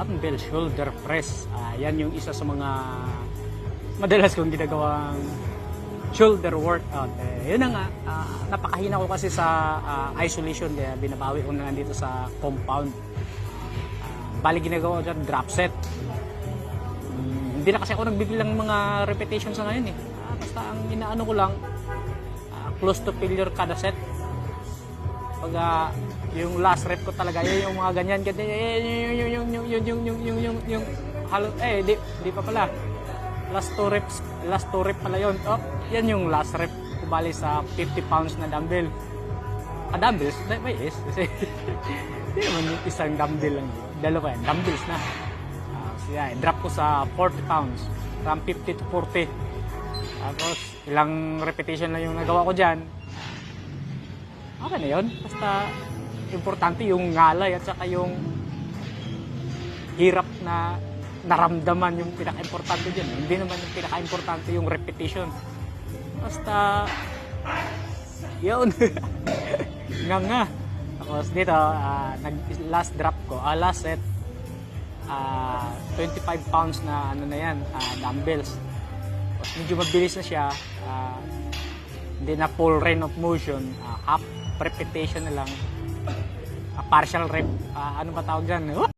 dumbbell shoulder press. Yan yung isa sa mga madalas kong ginagawang shoulder workout. Yun na nga, napakahina ko kasi sa isolation, kaya binabawi ko na lang dito sa compound. Bali ginagawa ko dyan, drop set. Hindi na kasi ako nagbibilang mga repetition sa ngayon eh. Basta ang inaano ko lang, close to failure kada set. Pag yung last rep ko talaga, yun yung mga ganyan, yung halo, di pa pala. Last 2 rep pala yun. Oh, yan yung last rep ko bali sa 50 pounds na dumbbell. Dumbbells? May is. Kasi hindi naman yung isang dumbbell lang. Dalawa yan, dumbbells na. So yeah, drop ko sa 40 pounds. From 50 to 40. Tapos, ilang repetition lang yung nagawa ko dyan. Okay na yun. Basta, importante yung ngalay at saka yung hirap na naramdaman yung pinaka-importante dyan. Hindi naman yung pinaka-importante yung repetition. Basta, yun. nga. Tapos dito, last drop ko, last set, 25 pounds na ano na yan, dumbbells. Tapos medyo mabilis na siya, hindi na full range of motion, half repetition na lang, partial rep, ano ba tawag dyan?